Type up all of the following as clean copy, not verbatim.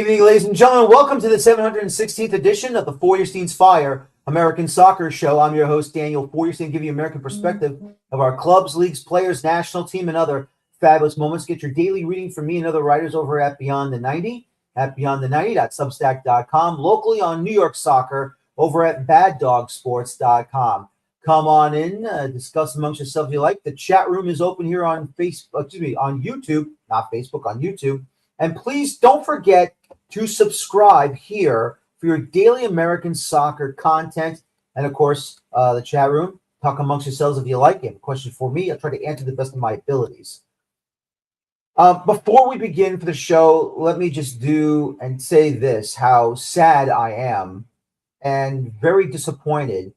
Good evening, ladies and gentlemen. Welcome to the 716th edition of the Feuerstein's Fire American Soccer Show. I'm your host, Daniel Feuerstein, giving you American perspective of our clubs, leagues, players, national team, and other fabulous moments. Get your daily reading from me and other writers over at Beyond the 90, at beyondthe90.substack.com, locally on New York Soccer over at baddogsports.com. Come on in, discuss amongst yourselves if you like. The chat room is open here on on YouTube, not Facebook, on YouTube. And please don't forget to subscribe here for your daily American soccer content. And, of course, the chat room. Talk amongst yourselves if you like it. A question for me, I'll try to answer to the best of my abilities. Before we begin for the show, let me just do and say this, how sad I am and very disappointed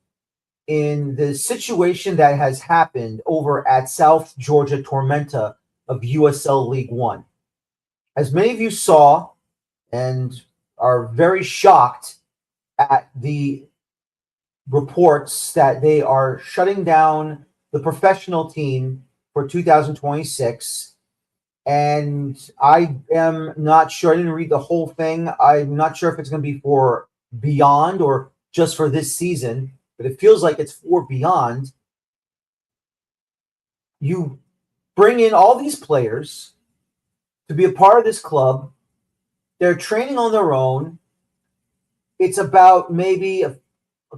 in the situation that has happened over at South Georgia Tormenta of USL League One. As many of you saw and are very shocked at the reports that they are shutting down the professional team for 2026. And I am not sure. I didn't read the whole thing. I'm not sure if it's going to be for beyond or just for this season, but it feels like it's for beyond. You bring in all these players to be a part of this club. They're training on their own. It's about maybe a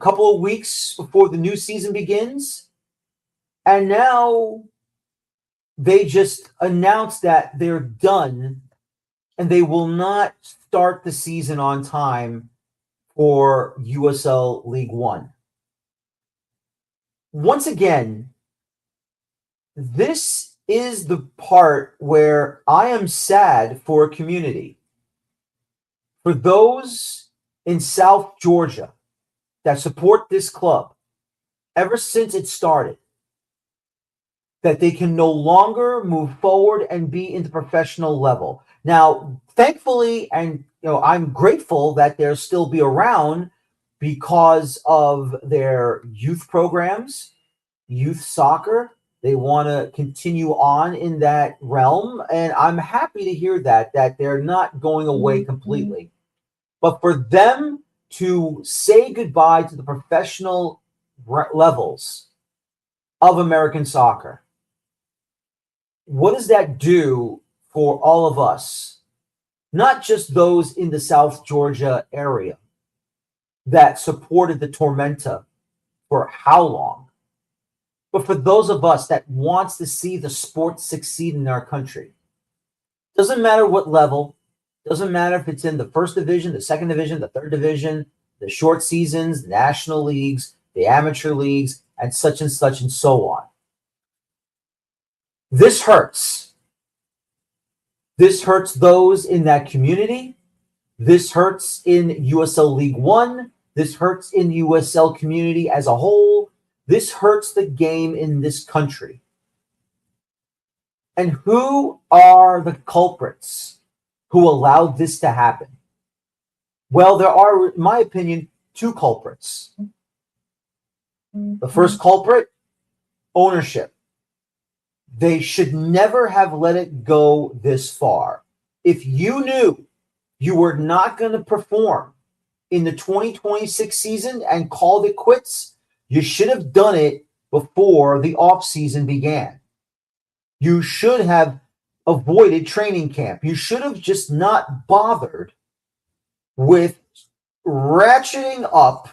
couple of weeks before the new season begins. And now they just announced that they're done and they will not start the season on time for USL League One. Once again, this is the part where I am sad for a community. For those in South Georgia that support this club ever since it started, that they can no longer move forward and be in the professional level. Now, thankfully, and I'm grateful that they'll still be around because of their youth programs, youth soccer. They want to continue on in that realm, and I'm happy to hear that they're not going away completely. But for them to say goodbye to the professional levels of American soccer, what does that do for all of us? Not just those in the South Georgia area that supported the Tormenta for how long? But for those of us that wants to see the sport succeed in our country. Doesn't matter what level, doesn't matter if it's in the first division, the second division, the third division, the short seasons, the national leagues, the amateur leagues, and so on. This hurts. This hurts those in that community. This hurts in USL League One. This hurts in the USL community as a whole. This hurts the game in this country. And who are the culprits who allowed this to happen? Well, there are, in my opinion, two culprits. The first culprit, ownership. They should never have let it go this far. If you knew you were not going to perform in the 2026 season and called it quits, you should have done it before the offseason began. You should have avoided training camp. You should have just not bothered with ratcheting up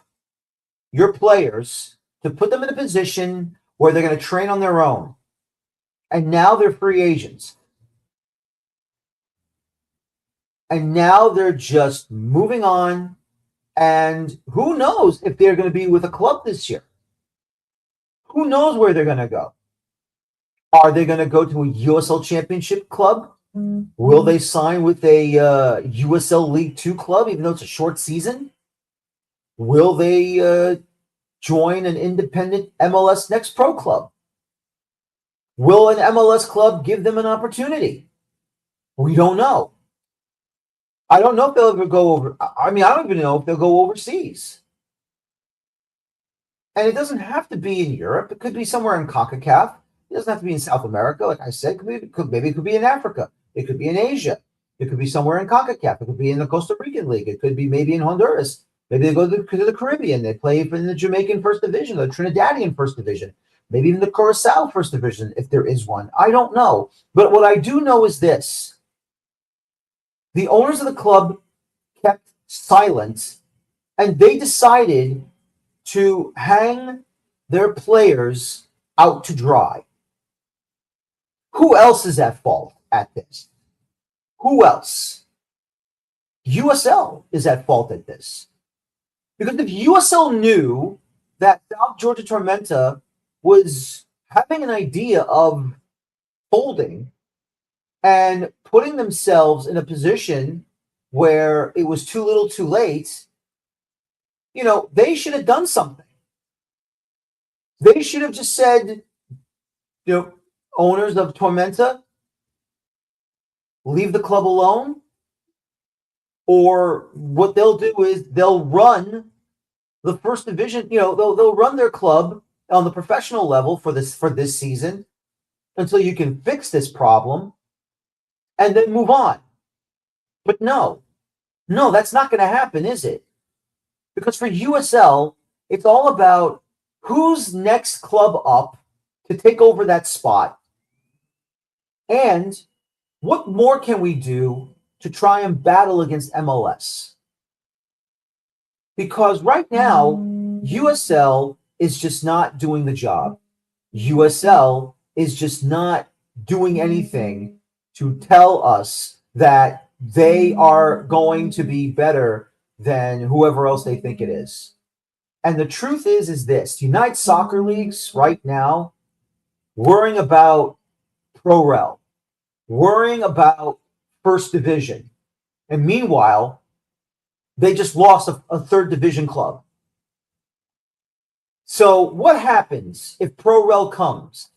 your players to put them in a position where they're going to train on their own. And now they're free agents. And now they're just moving on. And who knows if they're going to be with a club this year? Who knows where they're going to go? Are they going to go to a USL Championship club? Will they sign with a USL League Two club, even though it's a short season? Will they join an independent MLS Next Pro club? Will an MLS club give them an opportunity? We don't know. I don't know if they'll ever go over. I don't even know if they'll go overseas. And it doesn't have to be in Europe. It could be somewhere in CONCACAF. It doesn't have to be in South America, like I said. Maybe it could be in Africa. It could be in Asia. It could be somewhere in CONCACAF. It could be in the Costa Rican League. It could be maybe in Honduras. Maybe they go to the Caribbean. They play in the Jamaican First Division, the Trinidadian First Division, maybe even the Curacao First Division, if there is one. I don't know. But what I do know is this. The owners of the club kept silent, and they decided to hang their players out to dry. Who else is at fault at this? Who else? USL is at fault at this. Because if USL knew that South Georgia Tormenta was having an idea of folding and putting themselves in a position where it was too little too late, they should have done something. They should have just said, owners of Tormenta, leave the club alone. Or what they'll do is they'll run the first division, they'll run their club on the professional level for this season until you can fix this problem and then move on. But no, that's not going to happen, is it? Because for USL, it's all about who's next club up to take over that spot. And what more can we do to try and battle against MLS? Because right now, USL is just not doing the job. USL is just not doing anything to tell us that they are going to be better than whoever else they think it is. And the truth is this: United Soccer Leagues right now worrying about Pro-Rel, worrying about First Division. And meanwhile, they just lost a third division club. So what happens if Pro-Rel comes?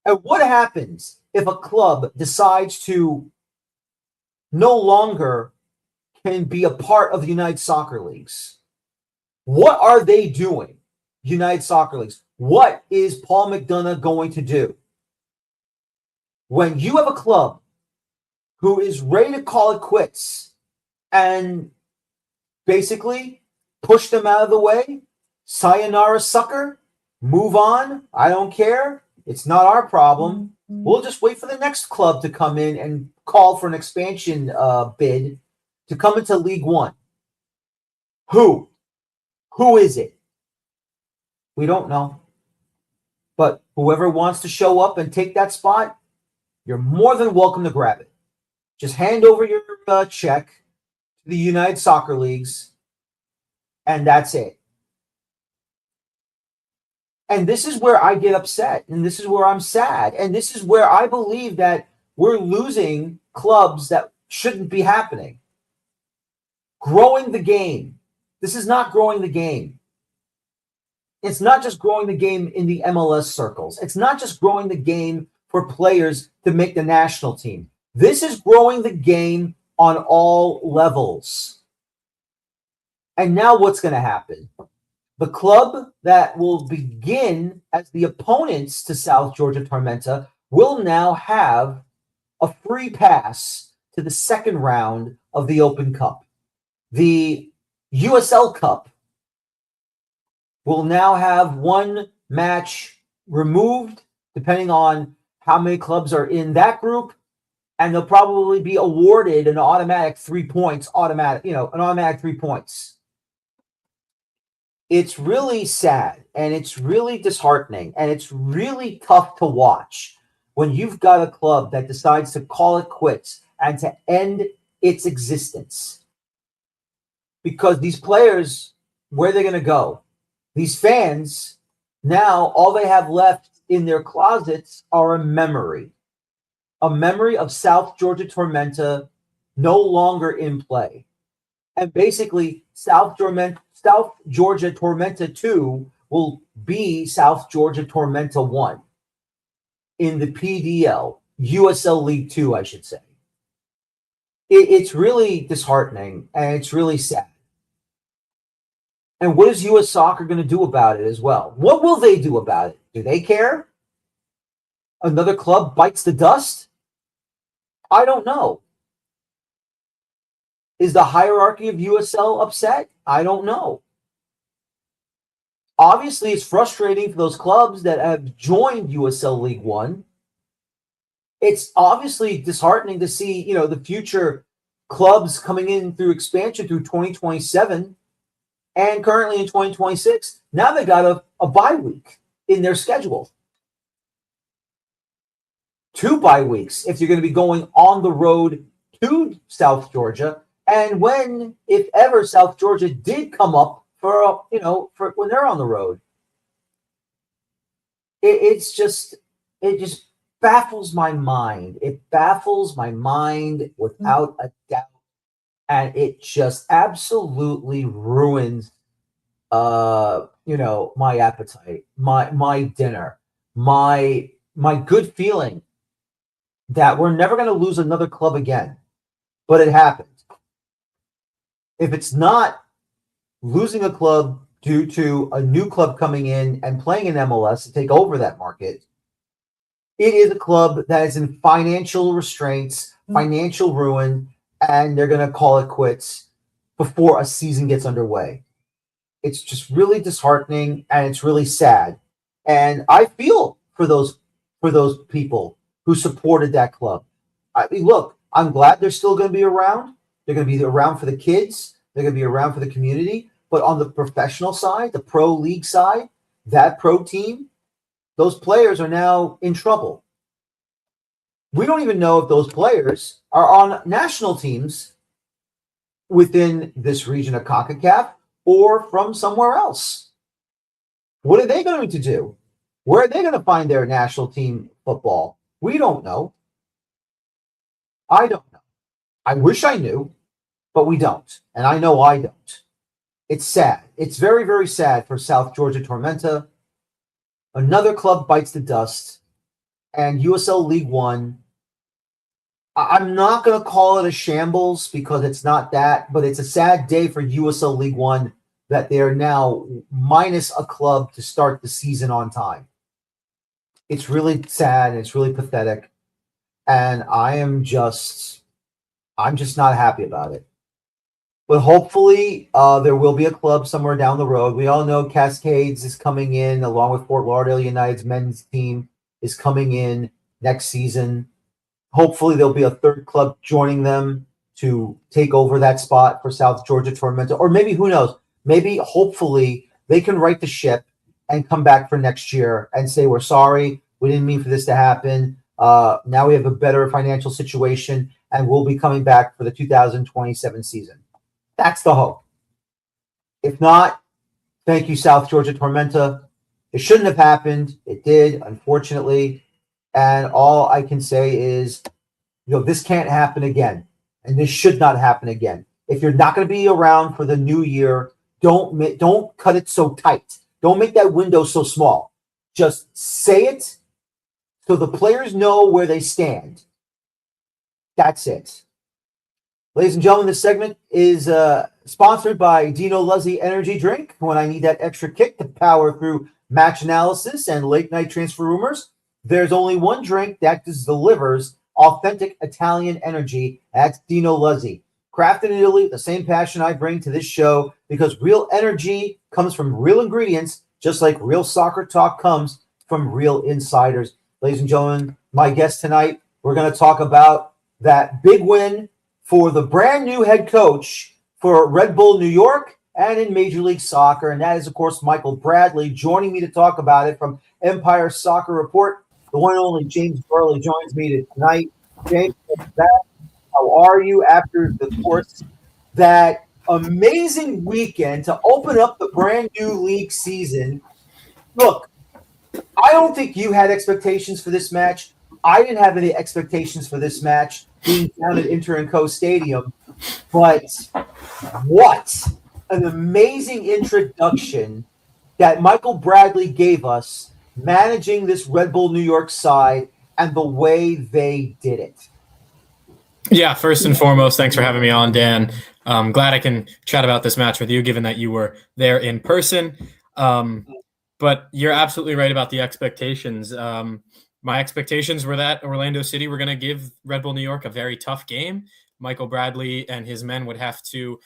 And what happens if a club decides to no longer can be a part of the United Soccer Leagues? What are they doing, United Soccer Leagues? What is Paul McDonough going to do? When you have a club who is ready to call it quits and basically push them out of the way, sayonara sucker, move on, I don't care, it's not our problem. We'll just wait for the next club to come in and call for an expansion bid to come into League One. Who is it? We don't know. But whoever wants to show up and take that spot, you're more than welcome to grab it. Just hand over your check to the United Soccer Leagues, and that's it. And this is where I get upset, and this is where I'm sad, and this is where I believe that we're losing clubs that shouldn't be happening. Growing the game. This is not growing the game. It's not just growing the game in the MLS circles. It's not just growing the game for players to make the national team. This is growing the game on all levels. And now what's going to happen? The club that will begin as the opponents to South Georgia Tormenta will now have a free pass to the second round of the Open Cup. The USL Cup will now have one match removed, depending on how many clubs are in that group, and they'll probably be awarded an automatic 3 points, an automatic 3 points. It's really sad, and it's really disheartening, and it's really tough to watch when you've got a club that decides to call it quits and to end its existence. Because these players, where are they going to go? These fans, now all they have left in their closets are a memory of South Georgia Tormenta no longer in play. And basically, South Georgia Tormenta 2 will be South Georgia Tormenta 1 in the PDL, USL League 2, I should say. It's really disheartening, and it's really sad. And what is U.S. Soccer going to do about it as well? What will they do about it? Do they care? Another club bites the dust? I don't know. Is the hierarchy of USL upset? I don't know. Obviously, it's frustrating for those clubs that have joined USL League One. It's obviously disheartening to see, the future clubs coming in through expansion through 2027 and currently in 2026. Now they got a bye week in their schedule. 2 bye weeks if you're going to be going on the road to South Georgia. And when, if ever, South Georgia did come up for when they're on the road, it just baffles my mind. It baffles my mind without a doubt, and it just absolutely ruins, my appetite, my dinner, my good feeling that we're never going to lose another club again. But it happened. If it's not losing a club due to a new club coming in and playing in MLS to take over that market, it is a club that is in financial restraints, financial ruin, and they're going to call it quits before a season gets underway. It's just really disheartening, and it's really sad. And I feel for those people who supported that club. I mean, look, I'm glad they're still going to be around. They're going to be around for the kids. They're going to be around for the community. But on the professional side, the pro league side, that pro team, those players are now in trouble. We don't even know if those players are on national teams within this region of CONCACAF or from somewhere else. What are they going to do? Where are they going to find their national team football? We don't know. I don't know. I wish I knew, but we don't. And I know I don't. It's sad. It's very, very sad for South Georgia Tormenta. Another club bites the dust. And USL League One, I'm not going to call it a shambles because it's not that, but it's a sad day for USL League One that they're now minus a club to start the season on time. It's really sad and it's really pathetic. And I'm just not happy about it. But hopefully there will be a club somewhere down the road. We all know Cascades is coming in along with Fort Lauderdale United's men's team is coming in next season. Hopefully there'll be a third club joining them to take over that spot for South Georgia Tormenta. Or maybe, who knows, maybe hopefully they can right the ship and come back for next year and say, we're sorry, we didn't mean for this to happen. Now we have a better financial situation and we'll be coming back for the 2027 season. That's the hope. If not, thank you, South Georgia Tormenta. It shouldn't have happened. It did, unfortunately. And all I can say is, this can't happen again. And this should not happen again. If you're not going to be around for the new year, don't cut it so tight. Don't make that window so small. Just say it so the players know where they stand. That's it. Ladies and gentlemen, this segment is sponsored by Dino Luzzi Energy Drink. When I need that extra kick to power through match analysis and late night transfer rumors, there's only one drink that delivers authentic Italian energy. That's Dino Luzzi. Crafted in Italy, the same passion I bring to this show, because real energy comes from real ingredients, just like real soccer talk comes from real insiders. Ladies and gentlemen, my guest tonight, we're going to talk about that big win for the brand new head coach for Red Bull New York and in Major League Soccer. And that is, of course, Michael Bradley. Joining me to talk about it from Empire Soccer Report, the one and only James Birle joins me tonight. James, how are you after the course that amazing weekend to open up the brand new league season? Look, I don't think you had expectations for this match. I didn't have any expectations for this match being down at Inter & Co Stadium, but what an amazing introduction that Michael Bradley gave us managing this Red Bull New York side and the way they did it. Yeah, first and foremost, thanks for having me on, Dan. I'm glad I can chat about this match with you, given that you were there in person. But you're absolutely right about the expectations. My expectations were that Orlando City were going to give Red Bull New York a very tough game. Michael Bradley and his men would have to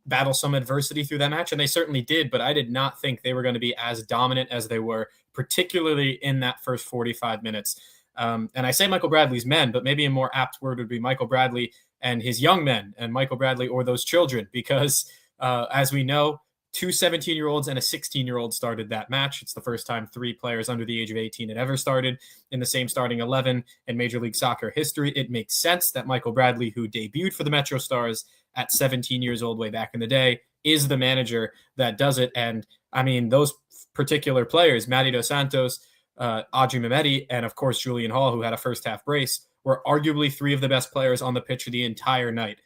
battle some adversity through that match, and they certainly did, but I did not think they were going to be as dominant as they were, particularly in that first 45 minutes. And I say Michael Bradley's men, but maybe a more apt word would be Michael Bradley and his young men, and Michael Bradley or those children, because as we know, two 17-year-olds and a 16-year-old started that match. It's the first time 3 players under the age of 18 had ever started in the same starting 11 in Major League Soccer history. It makes sense that Michael Bradley, who debuted for the Metro Stars at 17 years old way back in the day, is the manager that does it. And I mean, those particular players, Matty Dos Santos, Audrey Mehmeti, and of course Julian Hall, who had a first half brace, were arguably 3 of the best players on the pitch the entire night.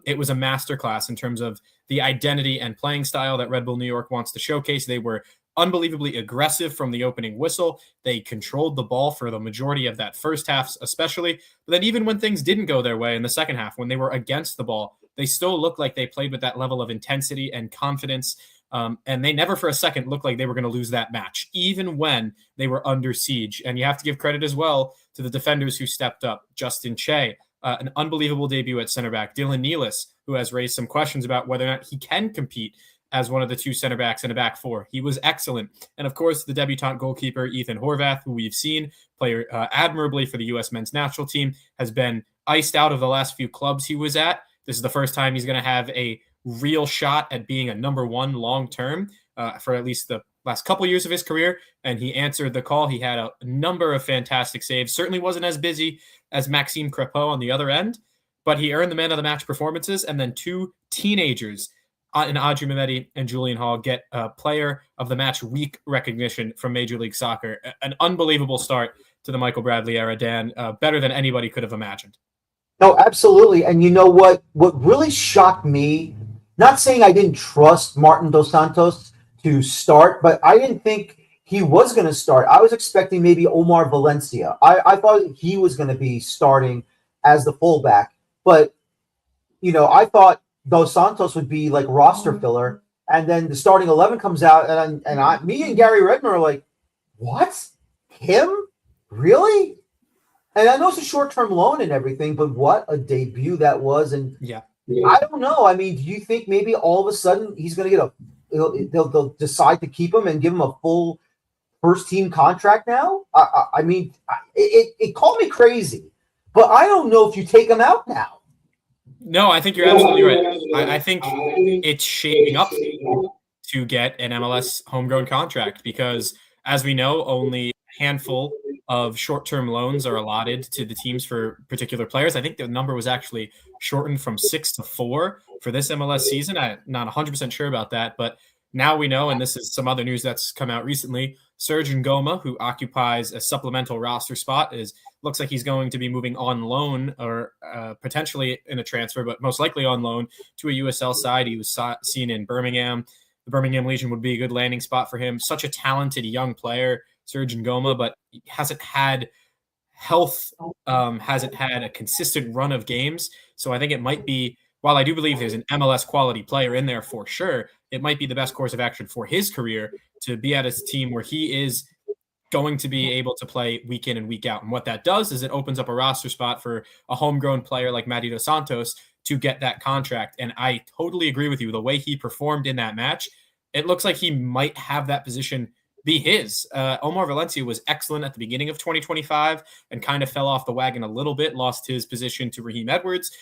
It was a masterclass in terms of the identity and playing style that Red Bull New York wants to showcase. They were unbelievably aggressive from the opening whistle. They controlled the ball for the majority of that first half, especially. But then even when things didn't go their way in the second half, when they were against the ball, they still looked like they played with that level of intensity and confidence. And they never for a second looked like they were going to lose that match, even when they were under siege. And you have to give credit as well to the defenders who stepped up. Justin Che, an unbelievable debut at center back. Dylan Nealis, who has raised some questions about whether or not he can compete as one of the 2 center backs in a back 4. He was excellent. And of course, the debutant goalkeeper, Ethan Horvath, who we've seen play admirably for the U.S. men's national team, has been iced out of the last few clubs he was at. This is the first time he's going to have a real shot at being a number 1 long-term for at least the last couple years of his career, and he answered the call. He had a number of fantastic saves. Certainly wasn't as busy as Maxime Crepeau on the other end, but he earned the man of the match performances, and then 2 teenagers in Audrey Mehmeti and Julian Hall get player of the match week recognition from Major League Soccer. An unbelievable start to the Michael Bradley era, Dan, better than anybody could have imagined. No, absolutely. And you know what really shocked me, not saying I didn't trust Martin Dos Santos to start, but I didn't think he was going to start. I was expecting maybe Omar Valencia. I thought he was going to be starting as the fullback, but I thought Dos Santos would be like roster filler, and then the starting 11 comes out, and me and Gary Redmond are like, what? Him? Really? And I know it's a short-term loan and everything, but what a debut that was. And yeah, I don't know. I mean, do you think maybe all of a sudden he's going to get they'll decide to keep him and give him a full first-team contract now? I mean, it called me crazy, but I don't know if you take him out now. No, I think you're absolutely right. I think it's shaping up to get an MLS homegrown contract because, as we know, only a handful of short-term loans are allotted to the teams for particular players. I think the number was actually shortened from 6 to 4 for this MLS season. I'm not 100% sure about that, but now we know, and this is some other news that's come out recently, Serge Ngoma, who occupies a supplemental roster spot, looks like he's going to be moving on loan or potentially in a transfer, but most likely on loan to a USL side. He was seen in Birmingham. The Birmingham Legion would be a good landing spot for him. Such a talented young player, Serge Ngoma, but hasn't had health, hasn't had a consistent run of games. So I think it might be, while I do believe there's an MLS quality player in there for sure, it might be the best course of action for his career to be at a team where he is going to be able to play week in and week out. And what that does is it opens up a roster spot for a homegrown player like Matty Dos Santos to get that contract. And I totally agree with you. The way he performed in that match, it looks like he might have that position be his. Omar Valencia was excellent at the beginning of 2025 and kind of fell off the wagon a little bit, lost his position to Raheem Edwards.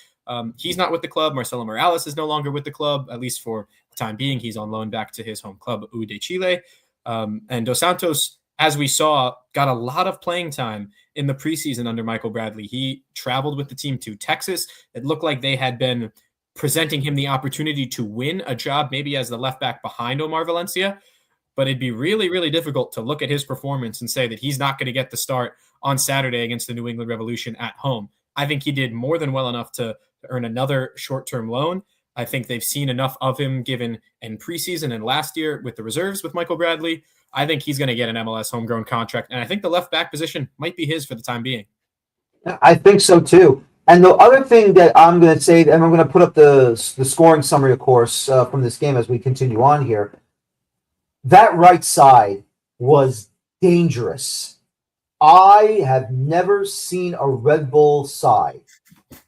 He's not with the club. Marcelo Morales is no longer with the club, at least for the time being. He's on loan back to his home club, U de Chile. And Dos Santos, as we saw, got a lot of playing time in the preseason under Michael Bradley. He traveled with the team to Texas. It looked like they had been presenting him the opportunity to win a job, maybe as the left back behind Omar Valencia. But it'd be really, really difficult to look at his performance and say that he's not going to get the start on Saturday against the New England Revolution at home. I think he did more than well enough to earn another short-term loan. I think they've seen enough of him given in preseason and last year with the reserves with Michael Bradley. I think he's going to get an MLS homegrown contract, and I think the left back position might be his for the time being. I think so too. And the other thing that I'm going to say, and I'm going to put up the scoring summary, of course, from this game as we continue on here. That right side was dangerous. I have never seen a Red Bull side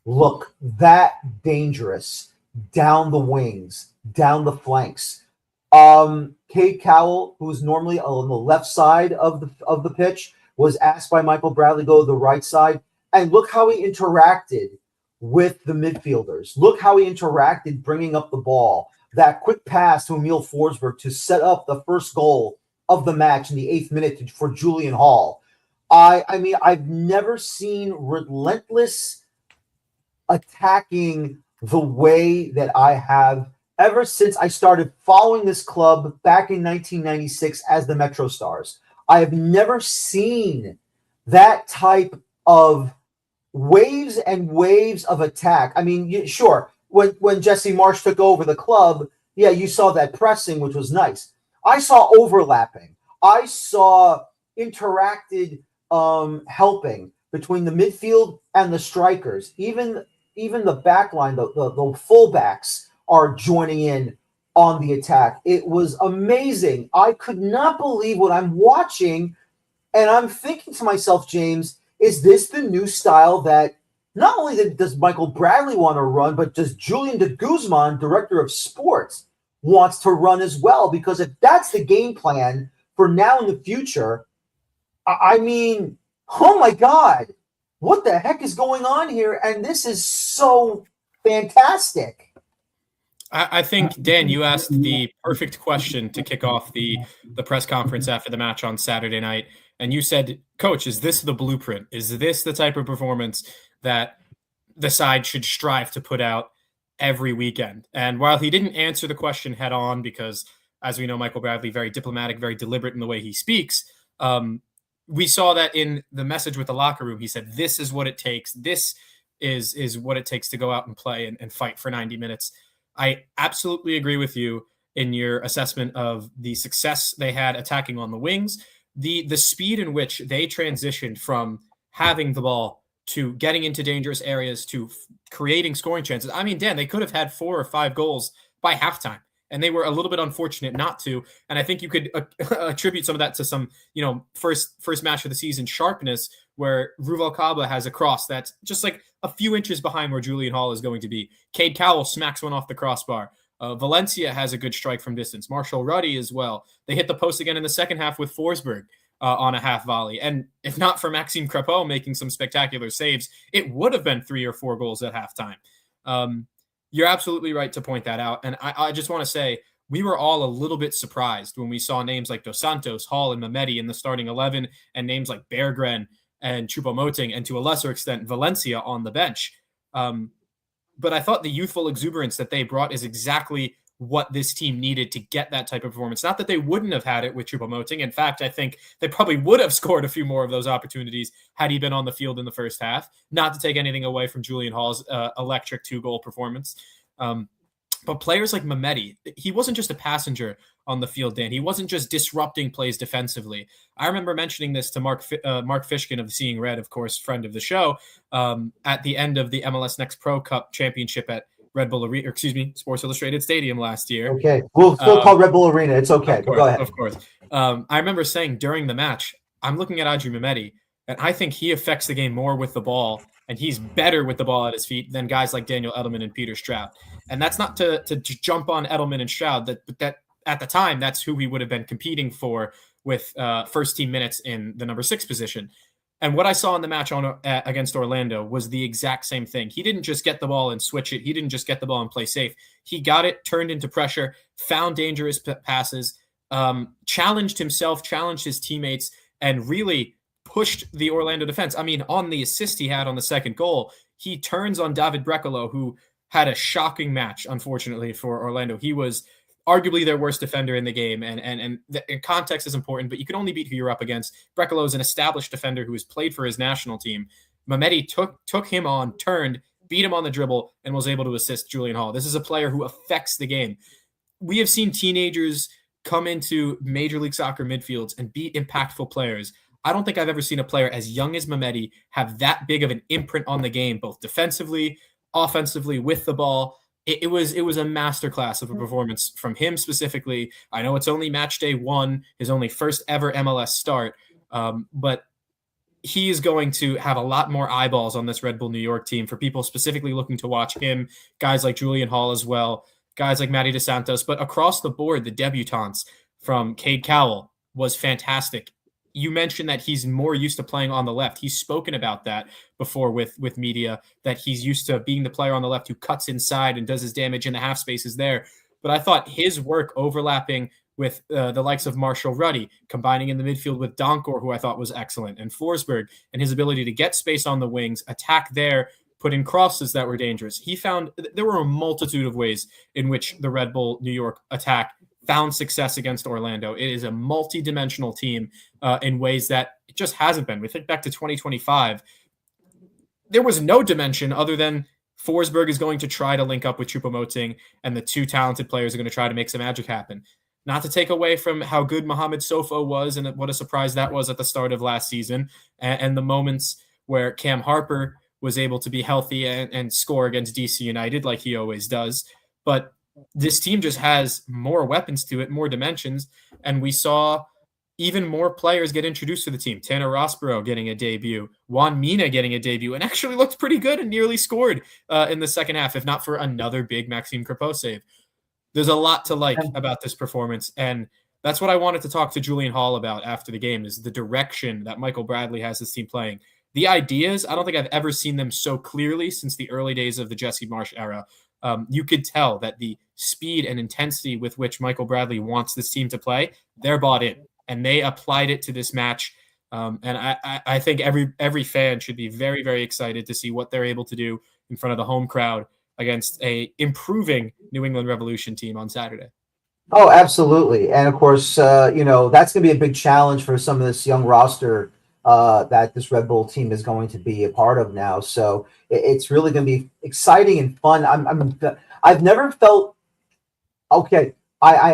look that dangerous down the wings, down the flanks. Cade Cowell, who is normally on the left side of the pitch, was asked by Michael Bradley to go to the right side. And look how he interacted with the midfielders. Look how he interacted bringing up the ball. That quick pass to Emil Forsberg to set up the first goal of the match in the 8th minute for Julian Hall. I mean, I've never seen relentless attacking the way that I have ever since I started following this club back in 1996 as the Metro Stars. I have never seen that type of waves and waves of attack. I mean, sure, when Jesse Marsch took over the club, yeah, you saw that pressing, which was nice. I saw overlapping. I saw interacted helping between the midfield and the strikers. Even the back line, the fullbacks are joining in on the attack. It was amazing. I could not believe what I'm watching, and I'm thinking to myself, James, is this the new style that not only does Michael Bradley want to run, but does Julian de Guzman, director of sports, wants to run as well? Because if that's the game plan for now in the future, I mean, oh my God, what the heck is going on here? And this is so fantastic. I think, Dan, you asked the perfect question to kick off the press conference after the match on Saturday night. And you said, Coach, is this the blueprint? Is this the type of performance that the side should strive to put out every weekend? And while he didn't answer the question head on, because as we know, Michael Bradley, very diplomatic, very deliberate in the way he speaks, we saw that in the message with the locker room. He said, this is what it takes. This is what it takes to go out and play and fight for 90 minutes. I absolutely agree with you in your assessment of the success they had attacking on the wings, the speed in which they transitioned from having the ball to getting into dangerous areas to creating scoring chances. I mean, Dan, they could have had 4 or 5 goals by halftime, and they were a little bit unfortunate not to. And I think you could attribute some of that to some, first match of the season sharpness, where Ruvalcaba has a cross that's just like a few inches behind where Julian Hall is going to be. Cade Cowell smacks one off the crossbar. Valencia has a good strike from distance. Marshall Ruddy as well. They hit the post again in the second half with Forsberg on a half volley. And if not for Maxime Crepeau making some spectacular saves, it would have been 3 or 4 goals at halftime. You're absolutely right to point that out. And I just want to say, we were all a little bit surprised when we saw names like Dos Santos, Hall, and Mehmeti in the starting 11, and names like Berggren and Choupo-Moting, and to a lesser extent, Valencia on the bench. But I thought the youthful exuberance that they brought is exactly what this team needed to get that type of performance. Not that they wouldn't have had it with Choupo-Moting. In fact, I think they probably would have scored a few more of those opportunities had he been on the field in the first half. Not to take anything away from Julian Hall's electric 2-goal performance. But players like Mehmeti, he wasn't just a passenger on the field, Dan. He wasn't just disrupting plays defensively. I remember mentioning this to Mark Fishkin of Seeing Red, of course, friend of the show, at the end of the MLS Next Pro Cup championship at Sports Illustrated Stadium last year. Okay, we'll still call Red Bull Arena. It's okay. Course, go ahead. Of course. I remember saying during the match, I'm looking at Adji Mehmeti, and I think he affects the game more with the ball, and he's better with the ball at his feet than guys like Daniel Edelman and Peter Stroud. And that's not to jump on Edelman and Stroud, that at the time, that's who he would have been competing for with first team minutes in the number 6 position. And what I saw in the match against Orlando was the exact same thing. He didn't just get the ball and switch it. He didn't just get the ball and play safe. He got it, turned into pressure, found dangerous passes, challenged himself, challenged his teammates, and really pushed the Orlando defense. I mean, on the assist he had on the second goal, he turns on David Brekalo, who had a shocking match, unfortunately, for Orlando. He was arguably their worst defender in the game, and context is important, but you can only beat who you're up against. Brekalo is an established defender who has played for his national team. Mehmeti took him on, turned, beat him on the dribble, and was able to assist Julian Hall. This is a player who affects the game. We have seen teenagers come into Major League Soccer midfields and be impactful players. I don't think I've ever seen a player as young as Mehmeti have that big of an imprint on the game, both defensively, offensively, with the ball. It was a masterclass of a performance from him specifically. I know it's only match day 1, his only first ever MLS start, but he is going to have a lot more eyeballs on this Red Bull New York team for people specifically looking to watch him, guys like Julian Hall as well, guys like Matty DeSantos. But across the board, the debutants from Cade Cowell was fantastic. You mentioned that he's more used to playing on the left. He's spoken about that before with media, that he's used to being the player on the left who cuts inside and does his damage in the half spaces there. But I thought his work overlapping with the likes of Marshall Ruddy, combining in the midfield with Donkor, who I thought was excellent, and Forsberg, and his ability to get space on the wings, attack there, put in crosses that were dangerous. He found there were a multitude of ways in which the Red Bull New York attack found success against Orlando. It is a multi-dimensional team in ways that it just hasn't been. We think back to 2025. There was no dimension other than Forsberg is going to try to link up with Choupo-Moting, and the two talented players are going to try to make some magic happen. Not to take away from how good Mohamed Sofo was and what a surprise that was at the start of last season, and the moments where Cam Harper was able to be healthy and score against DC United like he always does. But this team just has more weapons to it, more dimensions, and we saw even more players get introduced to the team. Tanner Rossborough getting a debut, Juan Mina getting a debut, and actually looked pretty good and nearly scored in the second half, if not for another big Maxime Crepeau save. There's a lot to like about this performance, and that's what I wanted to talk to Julian Hall about after the game, is the direction that Michael Bradley has this team playing. The ideas, I don't think I've ever seen them so clearly since the early days of the Jesse Marsch era. You could tell that the speed and intensity with which Michael Bradley wants this team to play, they're bought in, and they applied it to this match. And I think every fan should be very, very excited to see what they're able to do in front of the home crowd against a improving New England Revolution team on Saturday. Oh, absolutely. And of course, that's going to be a big challenge for some of this young roster that this Red Bull team is going to be a part of now. So it's really going to be exciting and fun. I've never felt okay.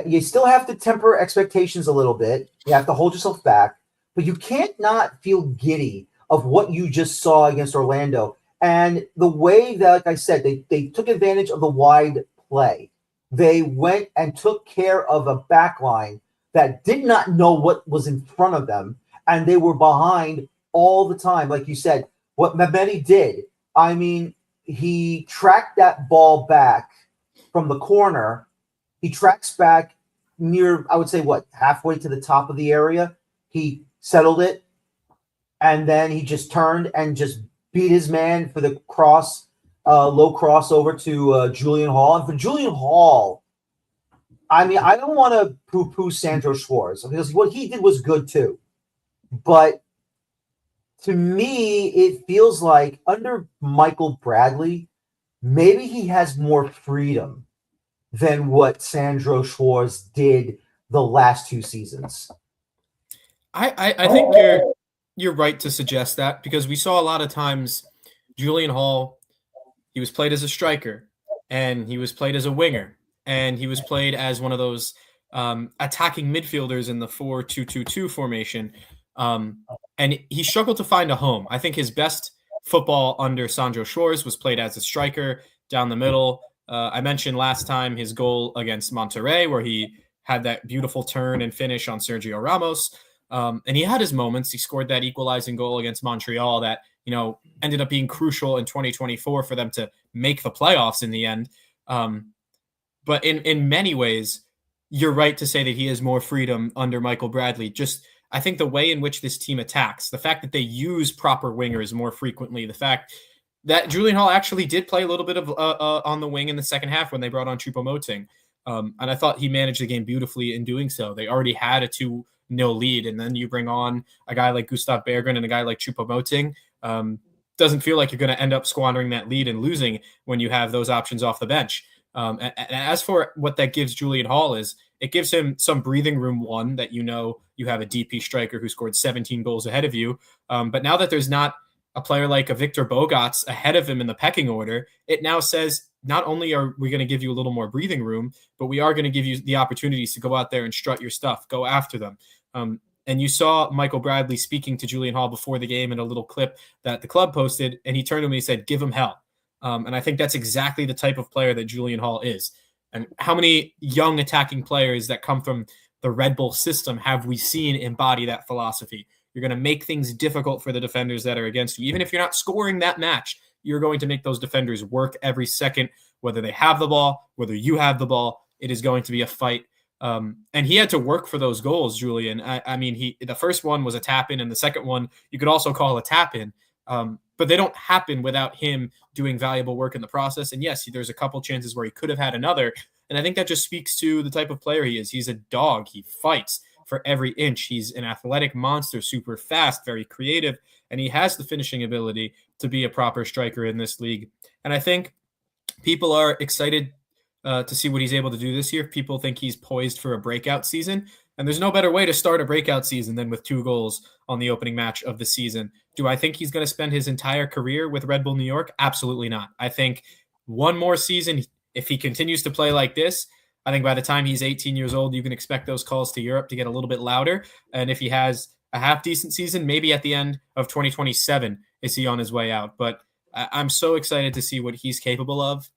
You still have to temper expectations a little bit. You have to hold yourself back, but you can't not feel giddy of what you just saw against Orlando. And the way that, like I said, they took advantage of the wide play. They went and took care of a back line that did not know what was in front of them, and they were behind all the time. Like you said, what Mehmeti did, I mean, he tracked that ball back from the corner. He tracks back near, I would say, halfway to the top of the area. He settled it, and then he just turned and just beat his man for the cross, low cross over to Julian Hall. And for Julian Hall, I mean, I don't want to poo-poo Sandro Schwartz, because what he did was good too. But to me, it feels like under Michael Bradley, maybe he has more freedom than what Sandro Schwartz did the last two seasons. I think you're right to suggest that, because we saw a lot of times Julian Hall, he was played as a striker, and he was played as a winger, and he was played as one of those attacking midfielders in the 4-2-2-2 formation. And he struggled to find a home. I think his best football under Sandro Schwartz was played as a striker down the middle. I mentioned last time his goal against Monterrey, where he had that beautiful turn and finish on Sergio Ramos. And he had his moments. He scored that equalizing goal against Montreal that, ended up being crucial in 2024 for them to make the playoffs in the end. But in many ways, you're right to say that he has more freedom under Michael Bradley. Just, I think the way in which this team attacks, the fact that they use proper wingers more frequently, the fact that Julian Hall actually did play a little bit of on the wing in the second half when they brought on Choupo-Moting. And I thought he managed the game beautifully in doing so. They already had a 2-0 lead, and then you bring on a guy like Gustav Berggren and a guy like Choupo-Moting. Doesn't feel like you're going to end up squandering that lead and losing when you have those options off the bench. And as for what that gives Julian Hall, is it gives him some breathing room, one, that you have a DP striker who scored 17 goals ahead of you. But now that there's not a player like a Victor Bogarts ahead of him in the pecking order, it now says not only are we going to give you a little more breathing room, but we are going to give you the opportunities to go out there and strut your stuff, go after them. And you saw Michael Bradley speaking to Julian Hall before the game in a little clip that the club posted, and he turned to me and he said, "Give him hell." And I think that's exactly the type of player that Julian Hall is. And how many young attacking players that come from the Red Bull system have we seen embody that philosophy? You're going to make things difficult for the defenders that are against you. Even if you're not scoring that match, you're going to make those defenders work every second, whether they have the ball, whether you have the ball. It is going to be a fight. And he had to work for those goals, Julian. I mean, the first one was a tap in, and the second one you could also call a tap in. But they don't happen without him doing valuable work in the process. And yes, there's a couple chances where he could have had another. And I think that just speaks to the type of player he is. He's a dog. He fights for every inch. He's an athletic monster, super fast, very creative, and he has the finishing ability to be a proper striker in this league. And I think people are excited to see what he's able to do this year. People think he's poised for a breakout season. And there's no better way to start a breakout season than with 2 goals on the opening match of the season. Do I think he's going to spend his entire career with Red Bull New York? Absolutely not. I think one more season, if he continues to play like this, I think by the time he's 18 years old, you can expect those calls to Europe to get a little bit louder. And if he has a half decent season, maybe at the end of 2027, is he on his way out? But I'm so excited to see what he's capable of.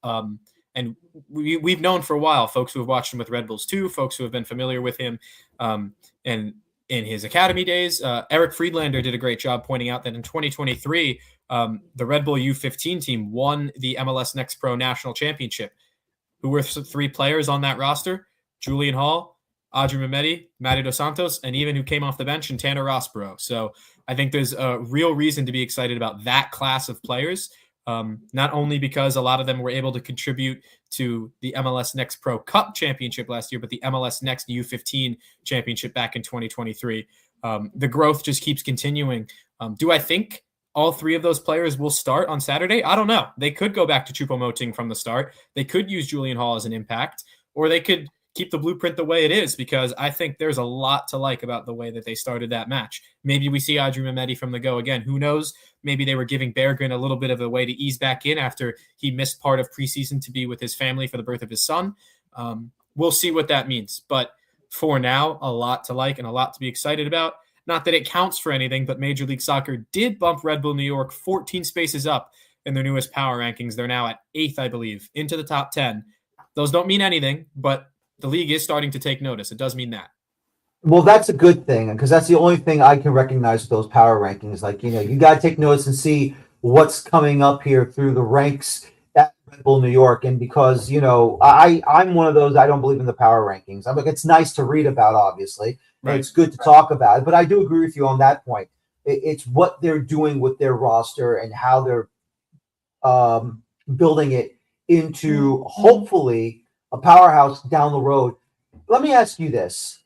And we've known for a while, folks who have watched him with Red Bulls too, folks who have been familiar with him and in his academy days. Eric Friedlander did a great job pointing out that in 2023, the Red Bull U15 team won the MLS Next Pro National Championship. Who were 3 players on that roster? Julian Hall, Audrey Mehmeti, Matty Dos Santos, and even who came off the bench, and Tanner Rossborough. So I think there's a real reason to be excited about that class of players. Not only because a lot of them were able to contribute to the MLS Next Pro Cup Championship last year, but the MLS Next U15 Championship back in 2023. The growth just keeps continuing. Do I think all 3 of those players will start on Saturday? I don't know. They could go back to Choupo-Moting from the start. They could use Julian Hall as an impact, or they could keep the blueprint the way it is, because I think there's a lot to like about the way that they started that match. Maybe we see Audrey Mehmeti from the go again. Who knows? Maybe they were giving Berggren a little bit of a way to ease back in after he missed part of preseason to be with his family for the birth of his son. We'll see what that means. But for now, a lot to like and a lot to be excited about. Not that it counts for anything, but Major League Soccer did bump Red Bull New York 14 spaces up in their newest power rankings. They're now at 8th, I believe, into the top 10. Those don't mean anything, but the league is starting to take notice. It does mean that. Well, that's a good thing, because that's the only thing I can recognize with those power rankings. Like, you got to take notice and see what's coming up here through the ranks at Red Bull New York. And because, I'm one of those, I don't believe in the power rankings. I'm like, it's nice to read about, obviously. Right. And it's good to talk about it. But I do agree with you on that point. It's what they're doing with their roster and how they're building it into, hopefully, a powerhouse down the road. Let me ask you this.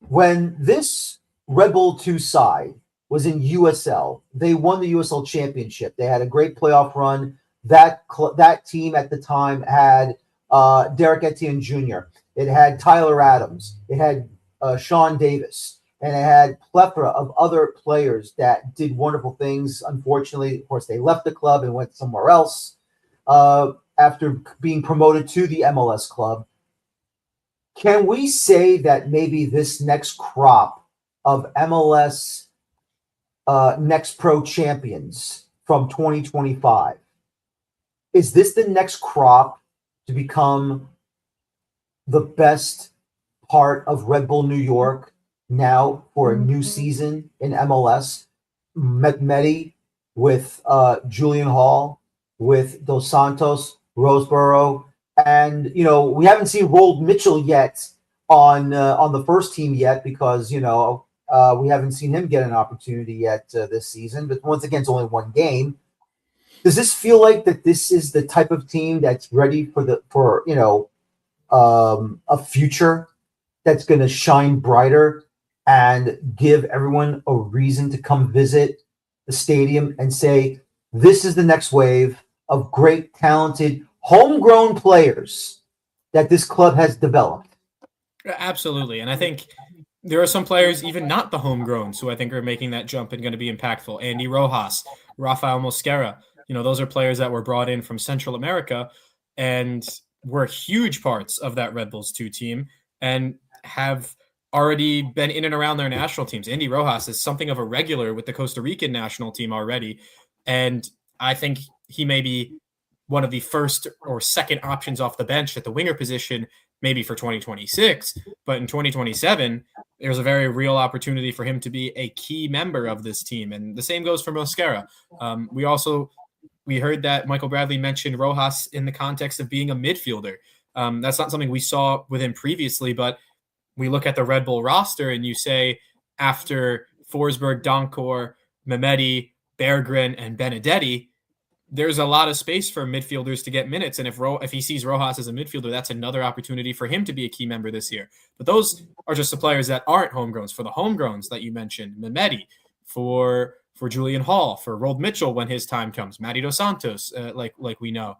When this Red Bull 2 side was in USL, they won the USL championship. They had a great playoff run. That team at the time had Derek Etienne Jr. It had Tyler Adams. It had Sean Davis. And it had a plethora of other players that did wonderful things. Unfortunately, of course, they left the club and went somewhere else after being promoted to the MLS club. Can we say that maybe this next crop of MLS Next Pro champions from 2025, is this the next crop to become the best part of Red Bull New York now for a new season in MLS? Mehmeti with Julian Hall, with Dos Santos, Roseborough, and we haven't seen Rold Mitchell yet on the first team yet, because we haven't seen him get an opportunity yet this season. But once again, it's only one game. Does this feel like that this is the type of team that's ready for a future that's going to shine brighter and give everyone a reason to come visit the stadium and say, this is the next wave of great, talented, homegrown players that this club has developed? Absolutely. And I think there are some players, even not the homegrowns, who I think are making that jump and going to be impactful. Andy Rojas, Rafael Mosquera, those are players that were brought in from Central America and were huge parts of that Red Bulls 2 team and have already been in and around their national teams. Andy Rojas is something of a regular with the Costa Rican national team already. And I think he may be one of the first or second options off the bench at the winger position, maybe for 2026, but in 2027, there's a very real opportunity for him to be a key member of this team. And the same goes for Mosquera. We heard that Michael Bradley mentioned Rojas in the context of being a midfielder. That's not something we saw with him previously, but we look at the Red Bull roster and you say after Forsberg, Donkor, Mehmeti, Berggren, and Benedetti, there's a lot of space for midfielders to get minutes. And if he sees Rojas as a midfielder, that's another opportunity for him to be a key member this year. But those are just the players that aren't homegrowns. For the homegrowns that you mentioned, Mehmeti, for Julian Hall, for Rold Mitchell when his time comes, Matty Dos Santos, like we know.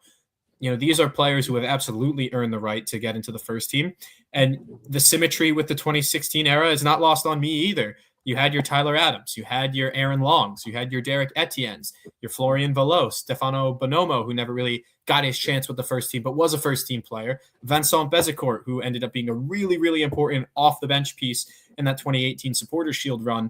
These are players who have absolutely earned the right to get into the first team. And the symmetry with the 2016 era is not lost on me either. You had your Tyler Adams, you had your Aaron Longs, you had your Derek Etiennes, your Florian Valot, Stefano Bonomo, who never really got his chance with the first team, but was a first-team player, Vincent Bezecourt, who ended up being a really, really important off-the-bench piece in that 2018 Supporters' Shield run.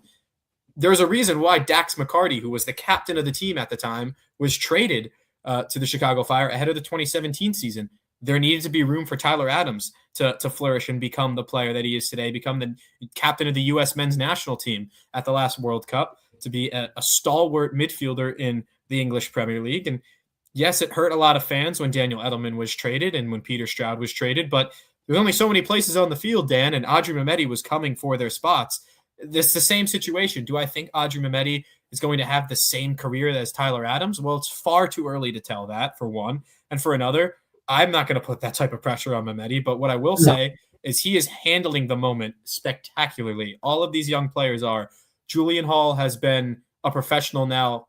There's a reason why Dax McCarty, who was the captain of the team at the time, was traded to the Chicago Fire ahead of the 2017 season. There needed to be room for Tyler Adams to flourish and become the player that he is today, become the captain of the U.S. men's national team at the last World Cup, to be a stalwart midfielder in the English Premier League. And yes, it hurt a lot of fans when Daniel Edelman was traded and when Peter Stroud was traded, but there's only so many places on the field, Dan, and Audrey Mehmeti was coming for their spots. This is the same situation. Do I think Audrey Mehmeti is going to have the same career as Tyler Adams? Well, it's far too early to tell that, for one. And for another, I'm not going to put that type of pressure on Mehmeti, but what I will say is he is handling the moment spectacularly. All of these young players are. Julian Hall has been a professional now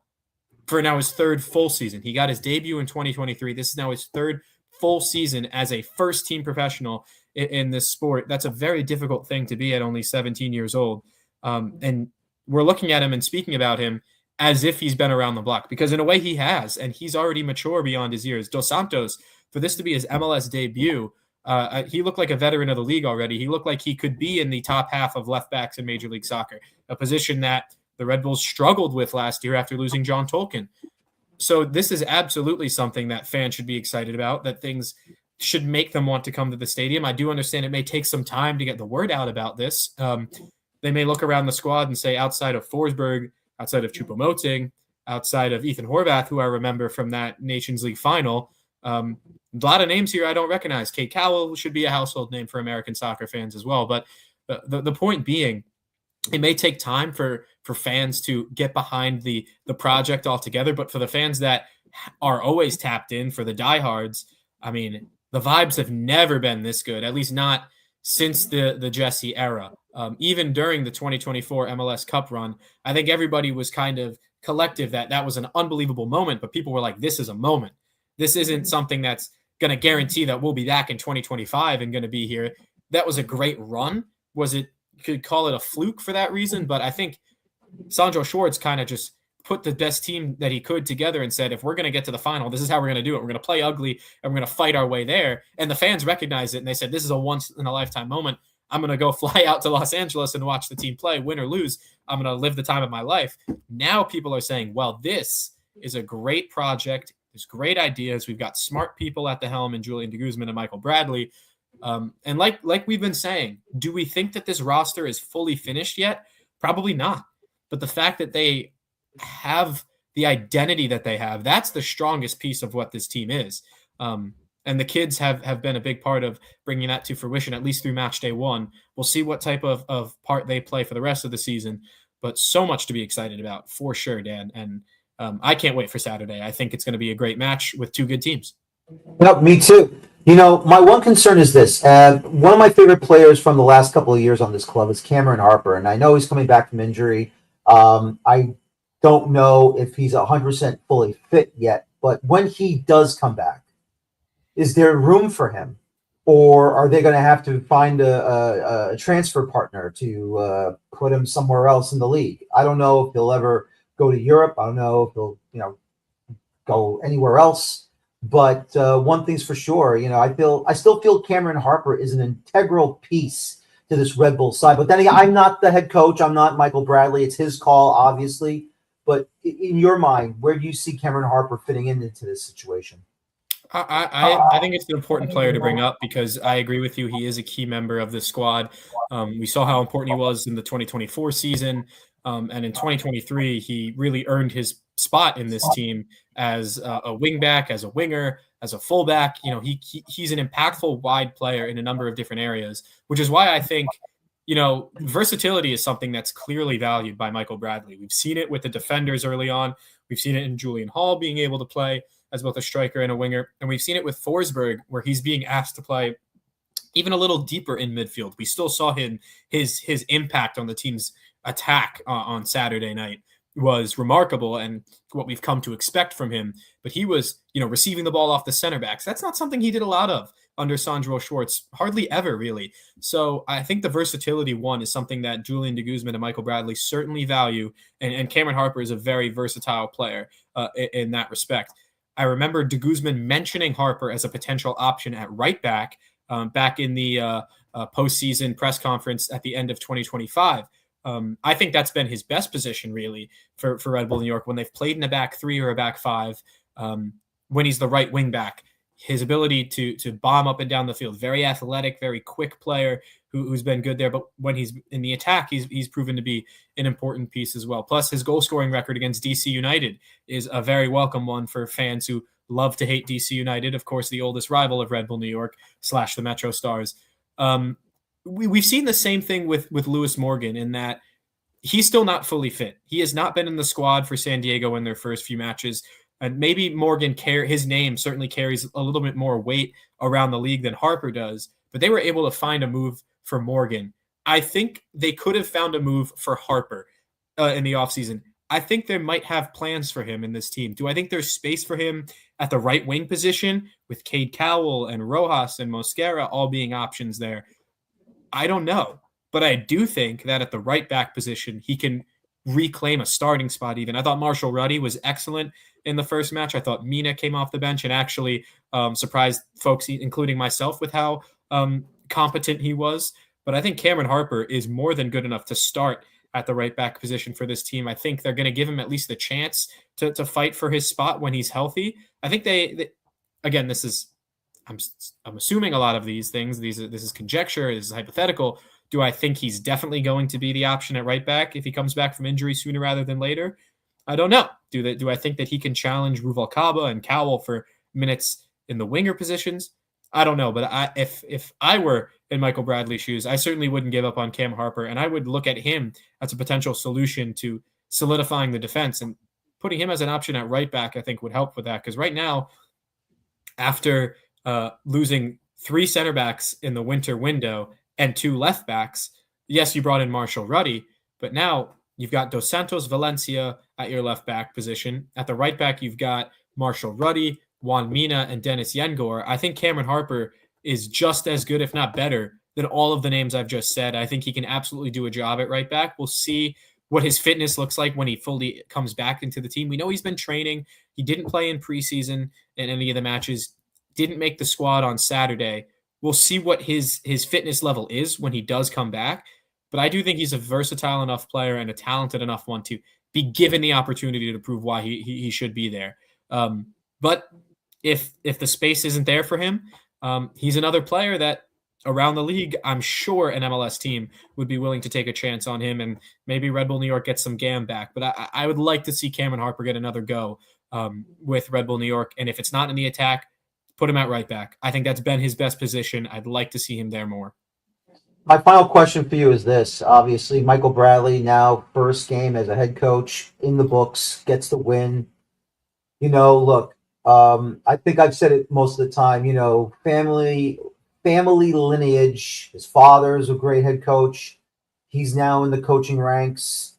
for his third full season. He got his debut in 2023. This is now his third full season as a first-team professional in this sport. That's a very difficult thing to be at only 17 years old. And we're looking at him and speaking about him as if he's been around the block, because in a way he has, and he's already mature beyond his years. Dos Santos, for this to be his MLS debut, he looked like a veteran of the league already. He looked like he could be in the top half of left backs in Major League Soccer, a position that the Red Bulls struggled with last year after losing John Tolkien. So this is absolutely something that fans should be excited about, that things should make them want to come to the stadium. I do understand it may take some time to get the word out about this. They may look around the squad and say, outside of Forsberg, outside of Choupo-Moting, outside of Ethan Horvath, who I remember from that Nations League final, a lot of names here I don't recognize. Kate Cowell should be a household name for American soccer fans as well. But the point being, it may take time for fans to get behind the project altogether. But for the fans that are always tapped in, for the diehards, I mean, the vibes have never been this good, at least not since the Jesse era. Even during the 2024 MLS Cup run, I think everybody was kind of collective that was an unbelievable moment, but people were like, this is a moment. This isn't something that's going to guarantee that we'll be back in 2025 and going to be here. That was a great run. You could call it a fluke for that reason, but I think Sandro Schwartz kind of just put the best team that he could together and said, if we're going to get to the final, this is how we're going to do it. We're going to play ugly and we're going to fight our way there. And the fans recognized it and they said, this is a once-in-a-lifetime moment. I'm going to go fly out to Los Angeles and watch the team play, win or lose. I'm going to live the time of my life. Now people are saying, well, this is a great project. There's great ideas. We've got smart people at the helm in Julian de Guzman and Michael Bradley. And like we've been saying, do we think that this roster is fully finished yet? Probably not. But the fact that they have the identity that they have, that's the strongest piece of what this team is. And the kids have been a big part of bringing that to fruition, at least through match day one. We'll see what type of part they play for the rest of the season, but so much to be excited about for sure, Dan. And I can't wait for Saturday. I think it's going to be a great match with two good teams. Yep, me too. My one concern is this. One of my favorite players from the last couple of years on this club is Cameron Harper, and I know he's coming back from injury. I don't know if he's 100% fully fit yet, but when he does come back, is there room for him, or are they going to have to find a transfer partner to put him somewhere else in the league? I don't know if he'll ever go to Europe. I don't know if he'll go anywhere else. But one thing's for sure, I still feel Cameron Harper is an integral piece to this Red Bull side. But then again, I'm not the head coach. I'm not Michael Bradley. It's his call, obviously. But in your mind, where do you see Cameron Harper fitting into this situation? I think it's an important player to bring up because I agree with you. He is a key member of the squad. We saw how important he was in the 2024 season. And in 2023, he really earned his spot in this team as a wingback, as a winger, as a fullback. He's an impactful wide player in a number of different areas, which is why I think, versatility is something that's clearly valued by Michael Bradley. We've seen it with the defenders early on. We've seen it in Julian Hall being able to play as both a striker and a winger. And we've seen it with Forsberg, where he's being asked to play even a little deeper in midfield. We still saw his impact on the team's attack on Saturday night was remarkable and what we've come to expect from him. But he was, receiving the ball off the center backs. That's not something he did a lot of under Sandro Schwartz, hardly ever, really. So I think the versatility one is something that Julian de Guzman and Michael Bradley certainly value. And Cameron Harper is a very versatile player in that respect. I remember de Guzman mentioning Harper as a potential option at right back in the postseason press conference at the end of 2025. I think that's been his best position, really, for Red Bull New York when they've played in a back three or a back five. When he's the right wing back, his ability to bomb up and down the field, very athletic, very quick player who's been good there. But when he's in the attack, he's proven to be an important piece as well. Plus, his goal scoring record against DC United is a very welcome one for fans who love to hate DC United, of course, the oldest rival of Red Bull New York / the Metro Stars. We've seen the same thing with Lewis Morgan in that he's still not fully fit. He has not been in the squad for San Diego in their first few matches. And maybe Morgan, his name certainly carries a little bit more weight around the league than Harper does, but they were able to find a move for Morgan. I think they could have found a move for Harper in the offseason. I think they might have plans for him in this team. Do I think there's space for him at the right wing position with Cade Cowell and Rojas and Mosquera all being options there? I don't know, but I do think that at the right back position, he can reclaim a starting spot even. I thought Marshall Ruddy was excellent in the first match. I thought Mina came off the bench and actually surprised folks, including myself, with how competent he was. But I think Cameron Harper is more than good enough to start at the right back position for this team. I think they're going to give him at least the chance to fight for his spot when he's healthy. I think they again, this is, I'm assuming a lot of these things. This is conjecture. This is hypothetical. Do I think he's definitely going to be the option at right back if he comes back from injury sooner rather than later? I don't know. Do I think that he can challenge Ruvalcaba and Cowell for minutes in the winger positions? I don't know. But if I were in Michael Bradley's shoes, I certainly wouldn't give up on Cam Harper, and I would look at him as a potential solution to solidifying the defense, and putting him as an option at right back I think would help with that, because right now, after losing 3 center backs in the winter window and 2 left backs, yes, you brought in Marshall Ruddy, but now you've got Dos Santos Valencia at your left back position. At the right back, you've got Marshall Ruddy, Juan Mina, and Dennis Yengor. I think Cameron Harper is just as good, if not better, than all of the names I've just said. I think he can absolutely do a job at right back. We'll see what his fitness looks like when he fully comes back into the team. We know he's been training. He didn't play in preseason in any of the matches, didn't make the squad on Saturday. We'll see what his fitness level is when he does come back. But I do think he's a versatile enough player and a talented enough one to be given the opportunity to prove why he should be there. But if the space isn't there for him, he's another player that around the league, I'm sure an MLS team would be willing to take a chance on him, and maybe Red Bull New York gets some GAM back. But I would like to see Cameron Harper get another go with Red Bull New York. And if it's not in the attack, put him at right back. I think that's been his best position. I'd like to see him there more. My final question for you is this. Obviously, Michael Bradley, now first game as a head coach in the books, gets the win. Look, I think I've said it most of the time, family lineage. His father is a great head coach. He's now in the coaching ranks.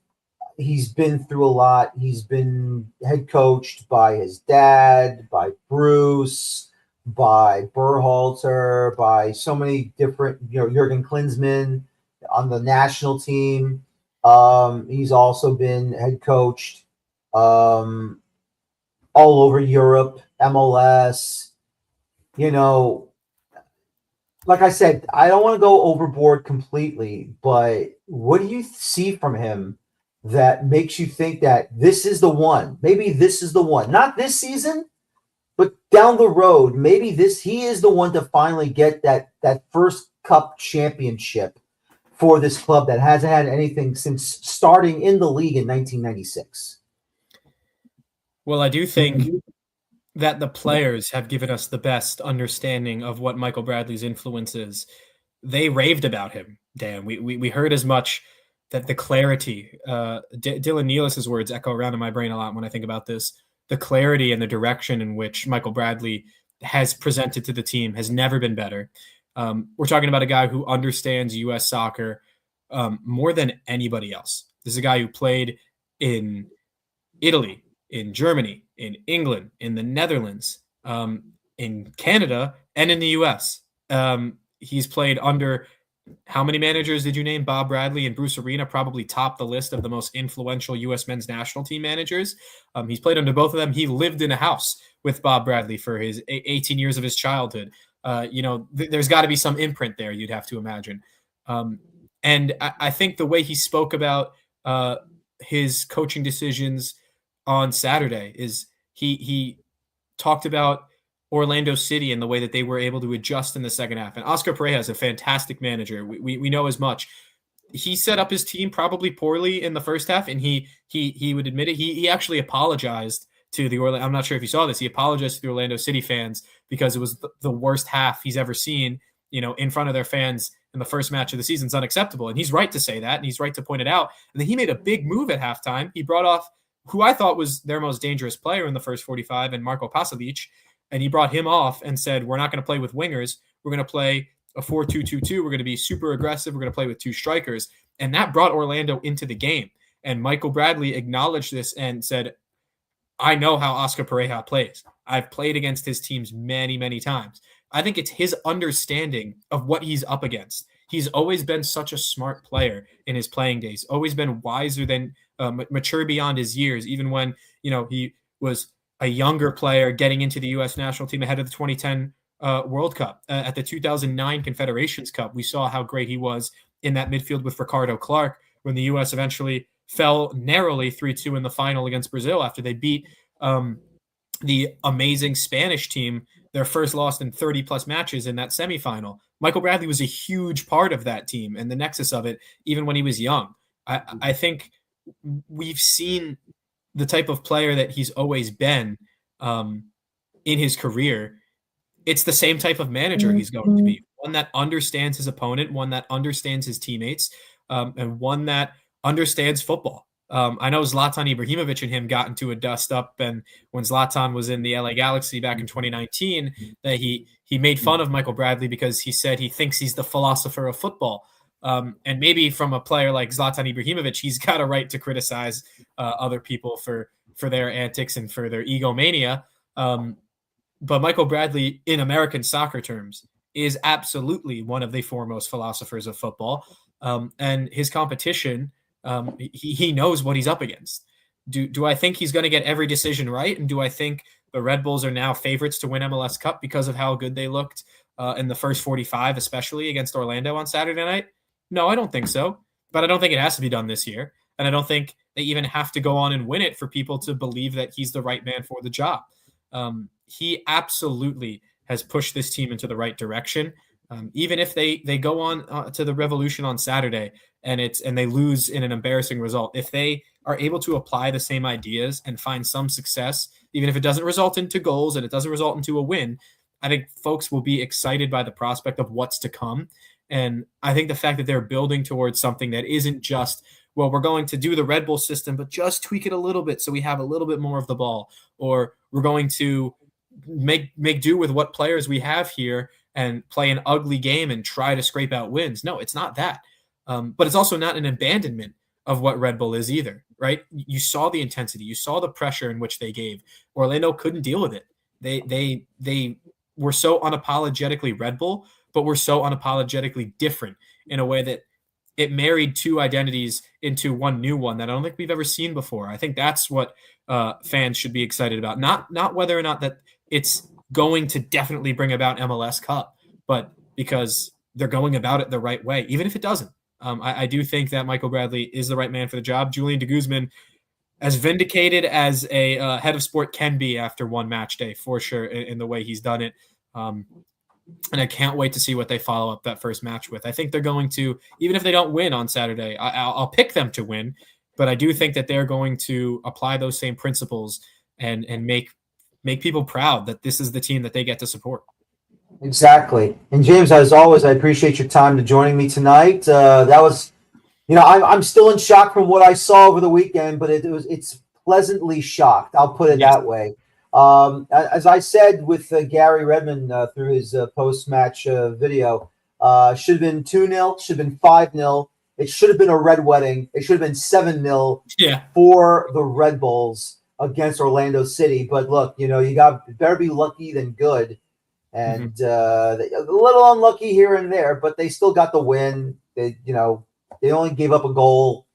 He's been through a lot. He's been head coached by his dad, by Bruce, by Berhalter, by so many different, Jurgen Klinsmann on the national team. He's also been head coached all over Europe, MLS. Like I said, I don't want to go overboard completely, but what do you see from him that makes you think that this is the one? Maybe this is the one. Not this season, But down the road, maybe he is the one to finally get that first cup championship for this club that hasn't had anything since starting in the league in 1996. Well, I do think that the players have given us the best understanding of what Michael Bradley's influence is. They raved about him, Dan. We heard as much that the clarity, Dylan Nealis' words echo around in my brain a lot when I think about this. The clarity and the direction in which Michael Bradley has presented to the team has never been better. We're talking about a guy who understands U.S. soccer more than anybody else. This is a guy who played in Italy, in Germany, in England, in the Netherlands, in Canada, and in the U.S. He's played under how many managers did you name? Bob Bradley and Bruce Arena probably top the list of the most influential U.S. men's national team managers. He's played under both of them. He lived in a house with Bob Bradley for his 18 years of his childhood. There's got to be some imprint there, you'd have to imagine. And I think the way he spoke about his coaching decisions on Saturday is he talked about Orlando City and the way that they were able to adjust in the second half. And Oscar Pereira is a fantastic manager. We know as much. He set up his team probably poorly in the first half, and he would admit it. He actually apologized to the Orlando. I'm not sure if you saw this. He apologized to the Orlando City fans because it was the worst half he's ever seen, in front of their fans in the first match of the season. It's unacceptable. And he's right to say that, and he's right to point it out. And then he made a big move at halftime. He brought off who I thought was their most dangerous player in the first 45, and Marko Pasalic, and he brought him off and said, we're not going to play with wingers. We're going to play a 4-2-2-2. We're going to be super aggressive. We're going to play with two strikers. And that brought Orlando into the game. And Michael Bradley acknowledged this and said, I know how Oscar Pereira plays. I've played against his teams many, many times. I think it's his understanding of what he's up against. He's always been such a smart player in his playing days, always been wiser than mature beyond his years, even when, he was a younger player getting into the U.S. national team ahead of the 2010 World Cup. At the 2009 Confederations Cup, we saw how great he was in that midfield with Ricardo Clark when the U.S. eventually fell narrowly 3-2 in the final against Brazil after they beat the amazing Spanish team, their first loss in 30-plus matches in that semifinal. Michael Bradley was a huge part of that team and the nexus of it, even when he was young. I think we've seen the type of player that he's always been in his career. It's the same type of manager he's going to be, one that understands his opponent, one that understands his teammates, and one that understands football. I know Zlatan Ibrahimovic and him got into a dust-up, and when Zlatan was in the LA Galaxy back in 2019, that he made fun of Michael Bradley because he said he thinks he's the philosopher of football. And maybe from a player like Zlatan Ibrahimovic, he's got a right to criticize other people for their antics and for their egomania. But Michael Bradley, in American soccer terms, is absolutely one of the foremost philosophers of football. And his competition, he knows what he's up against. Do I think he's going to get every decision right? And do I think the Red Bulls are now favorites to win MLS Cup because of how good they looked in the first 45, especially against Orlando on Saturday night? No, I don't think so. But I don't think it has to be done this year. And I don't think they even have to go on and win it for people to believe that he's the right man for the job. He absolutely has pushed this team into the right direction. Even if they go on to the Revolution on Saturday and they lose in an embarrassing result, if they are able to apply the same ideas and find some success, even if it doesn't result into goals and it doesn't result into a win, I think folks will be excited by the prospect of what's to come. And I think the fact that they're building towards something that isn't just, well, we're going to do the Red Bull system, but just tweak it a little bit so we have a little bit more of the ball, or we're going to make do with what players we have here and play an ugly game and try to scrape out wins. No, it's not that. But it's also not an abandonment of what Red Bull is either, right? You saw the intensity. You saw the pressure in which they gave. Orlando couldn't deal with it. They were so unapologetically Red Bull, but were so unapologetically different in a way that it married two identities into one new one that I don't think we've ever seen before. I think that's what fans should be excited about. Not whether or not that it's going to definitely bring about MLS Cup, but because they're going about it the right way, even if it doesn't. I do think that Michael Bradley is the right man for the job. Julian de Guzman, as vindicated as a head of sport can be after one match day, for sure, in the way he's done it. And I can't wait to see what they follow up that first match with. I think they're going to, even if they don't win on Saturday, I'll pick them to win, but I do think that they're going to apply those same principles and make people proud that this is the team that they get to support. Exactly. And James, as always, I appreciate your time to joining me tonight. That was, I'm still in shock from what I saw over the weekend, but it's pleasantly shocked. I'll put it that way. As I said with Gary Redmond through his post-match video, should have been 2-0, should have been 5-0. It should have been a red wedding. It should have been 7-0 for the Red Bulls against Orlando City. But look, you better be lucky than good. And a little unlucky here and there, but they still got the win. They only gave up a goal,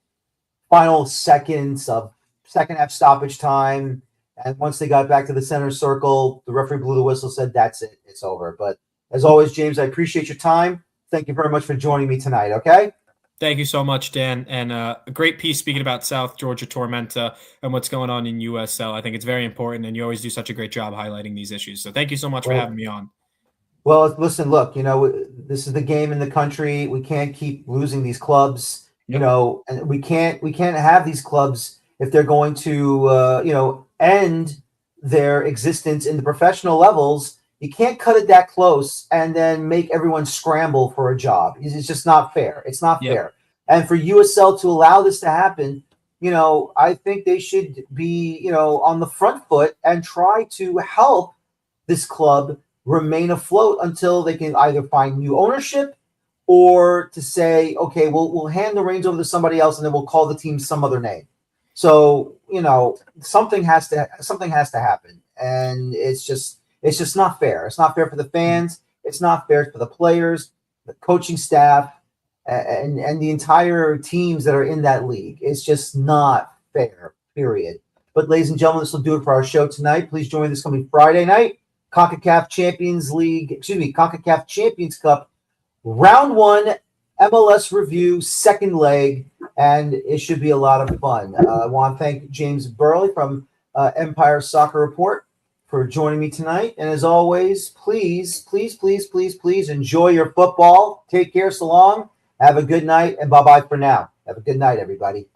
final seconds of second half stoppage time. And once they got back to the center circle, the referee blew the whistle, said, that's it. It's over. But as always, James, I appreciate your time. Thank you very much for joining me tonight, okay? Thank you so much, Dan. And a great piece speaking about South Georgia Tormenta and what's going on in USL. I think it's very important, and you always do such a great job highlighting these issues. So thank you so much for having me on. Well, listen, look, this is the game in the country. We can't keep losing these clubs, and we can't have these clubs if they're going to, end their existence in the professional levels. You can't cut it that close and then make everyone scramble for a job. It's just not fair. It's not fair. And for USL to allow this to happen, I think they should be, on the front foot and try to help this club remain afloat until they can either find new ownership or to say, okay, we'll hand the reins over to somebody else and then we'll call the team some other name. So, something has to happen. And it's just not fair. It's not fair for the fans. It's not fair for the players, the coaching staff, and the entire teams that are in that league. It's just not fair, period. But ladies and gentlemen, this will do it for our show tonight. Please join this coming Friday night. CONCACAF Champions Cup, round 1, MLS review, second leg, and it should be a lot of fun. I want to thank James Birle from Empire Soccer Report for joining me tonight. And as always, please enjoy your football. Take care, so long. Have a good night, and bye-bye for now. Have a good night, everybody.